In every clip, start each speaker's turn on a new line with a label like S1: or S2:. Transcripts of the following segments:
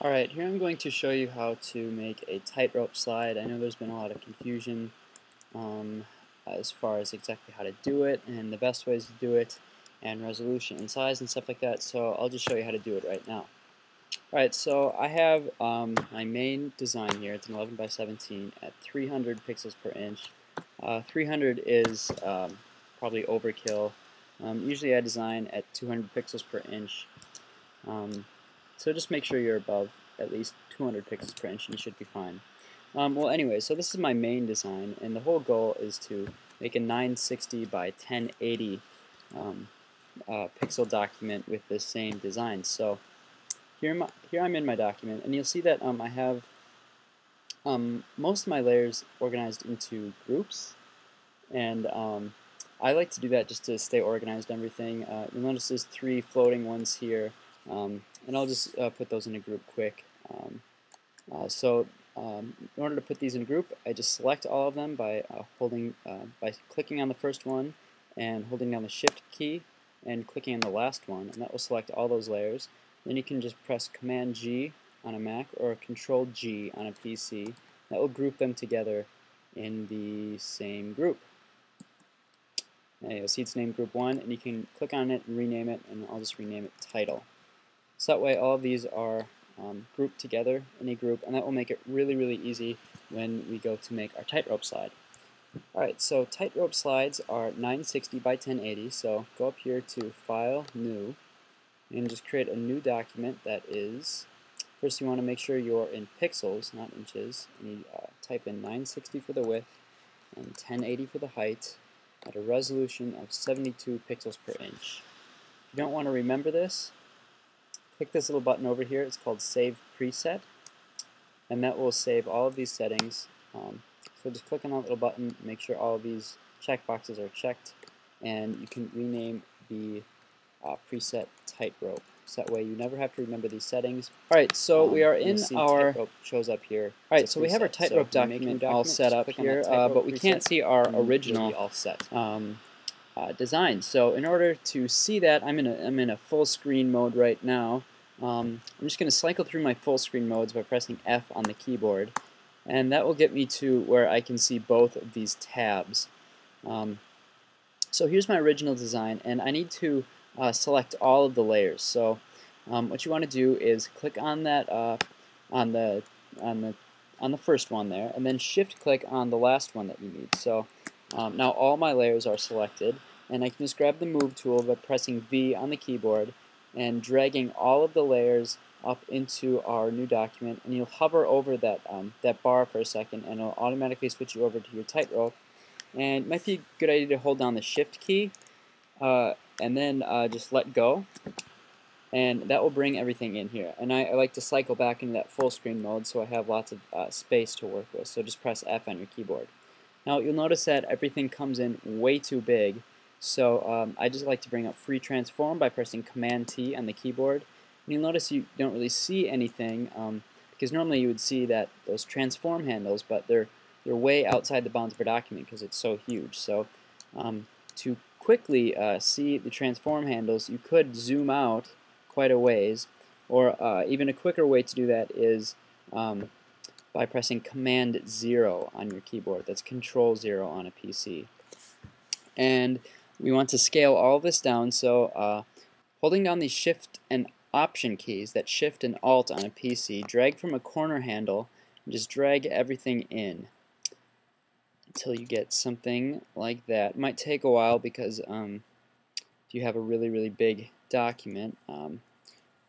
S1: Alright, here I'm going to show you how to make a tightrope slide. I know there's been a lot of confusion as far as exactly how to do it and the best ways to do it and resolution and size and stuff like that, so I'll just show you how to do it right now. Alright, so I have my main design here. It's an 11 by 17 at 300 pixels per inch. 300 is probably overkill. Usually I design at 200 pixels per inch. So just make sure you're above at least 200 pixels per inch and you should be fine. Well, anyway, so this is my main design, and the whole goal is to make a 960 by 1080 pixel document with the same design. So here I'm in my document, and you'll see that I have most of my layers organized into groups, and I like to do that just to stay organized and everything. You'll notice there's 3 floating ones here. And I'll just put those in a group quick. In order to put these in a group, I just select all of them by clicking on the first one and holding down the Shift key and clicking on the last one, and that will select all those layers. Then you can just press Command G on a Mac or Control G on a PC. That will group them together in the same group. Now you'll see it's named Group 1, and you can click on it and rename it, and I'll just rename it Title. So that way all of these are grouped together in a group, and that will make it really, really easy when we go to make our tightrope slide. Alright, so tightrope slides are 960 by 1080, so go up here to File, New, and just create a new document that is, first you want to make sure you're in pixels, not inches, and you type in 960 for the width and 1080 for the height at a resolution of 72 pixels per inch. If you don't want to remember this, click this little button over here. It's called Save Preset, and that will save all of these settings. So just click on that little button, make sure all of these checkboxes are checked, and you can rename the preset Tightrope. So that way you never have to remember these settings. Alright, so we are in our Tightrope shows up here. Alright, so we have our Tightrope document all set up here, but we can't see our original design. So in order to see that, I'm in a full screen mode right now. I'm just going to cycle through my full screen modes by pressing F on the keyboard, and that will get me to where I can see both of these tabs. So here's my original design, and I need to select all of the layers. So what you want to do is click on that on the first one there, and then shift click on the last one that you need. So now all my layers are selected, and I can just grab the Move tool by pressing V on the keyboard and dragging all of the layers up into our new document, and you'll hover over that that bar for a second, and it'll automatically switch you over to your tightrope. And it might be a good idea to hold down the Shift key and then just let go, and that will bring everything in here. And I like to cycle back into that full screen mode so I have lots of space to work with, so just press F on your keyboard. Now you'll notice that everything comes in way too big, so I just like to bring up Free Transform by pressing Command T on the keyboard. And you'll notice you don't really see anything because normally you would see that those transform handles, but they're way outside the bounds of our document because it's so huge. So to quickly see the transform handles, you could zoom out quite a ways, or even a quicker way to do that is by pressing Command 0 on your keyboard. That's Control 0 on a PC. And we want to scale all this down, so holding down the Shift and Option keys, that Shift and Alt on a PC, drag from a corner handle and just drag everything in until you get something like that. It might take a while because if you have a really, really big document,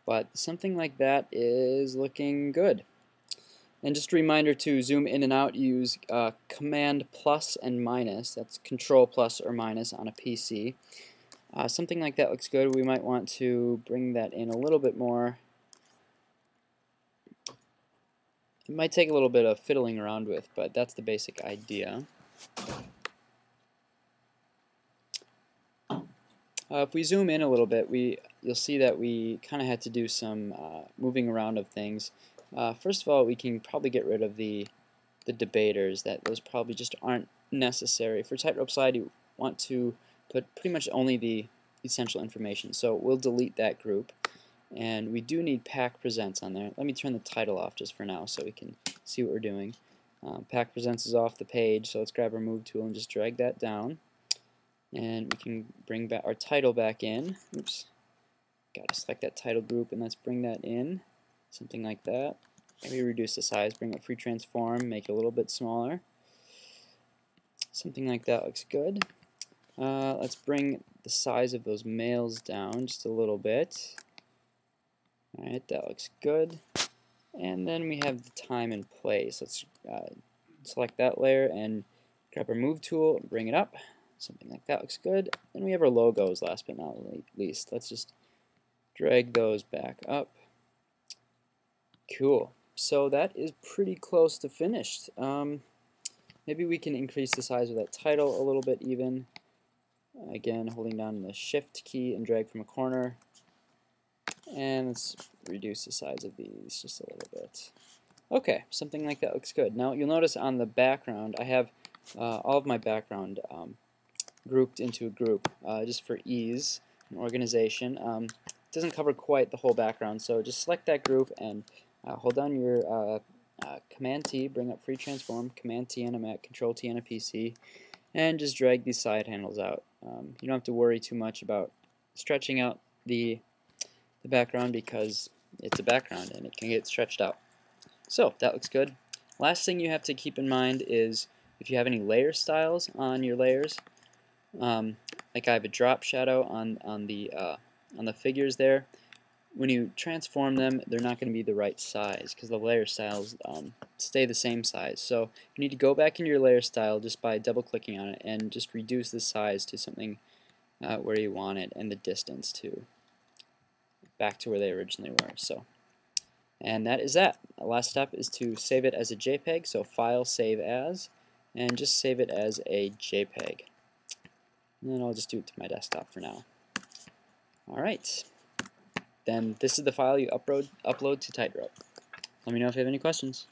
S1: but something like that is looking good. And just a reminder to zoom in and out, use Command plus and minus. That's Control plus or minus on a PC. Something like that looks good. We might want to bring that in a little bit more. It might take a little bit of fiddling around with, but that's the basic idea. If we zoom in a little bit, you'll see that we kind of had to do some moving around of things. First of all, we can probably get rid of the debaters. Those probably just aren't necessary. For tightrope slide, you want to put pretty much only the essential information. So we'll delete that group. And we do need Pack Presents on there. Let me turn the title off just for now so we can see what we're doing. Pack Presents is off the page, so let's grab our Move tool and just drag that down. And we can bring back our title back in. Oops. Gotta select that title group and let's bring that in. Something like that. Maybe reduce the size, bring up Free Transform, make it a little bit smaller. Something like that looks good. Let's bring the size of those males down just a little bit. Alright, that looks good. And then we have the time and place. Let's select that layer and grab our Move tool and bring it up. Something like that looks good. Then we have our logos, last but not least. Let's just drag those back up. Cool. So that is pretty close to finished. Maybe we can increase the size of that title a little bit even. Again, holding down the Shift key and drag from a corner. And let's reduce the size of these just a little bit. Okay, something like that looks good. Now you'll notice on the background, I have all of my background grouped into a group just for ease and organization. It doesn't cover quite the whole background, so just select that group and hold down your Command T, bring up Free Transform, Command T on a Mac, Control T on a PC, and just drag these side handles out. You don't have to worry too much about stretching out the background because it's a background and it can get stretched out. So that looks good. Last thing you have to keep in mind is if you have any layer styles on your layers, like I have a drop shadow on the figures there. When you transform them, they're not going to be the right size because the layer styles stay the same size. So you need to go back into your layer style just by double-clicking on it and just reduce the size to something where you want it and the distance to back to where they originally were. So, and that is that. The last step is to save it as a JPEG. So File, Save As, and just save it as a JPEG. And then I'll just do it to my desktop for now. All right. Then this is the file you upload to Tightrope. Let me know if you have any questions.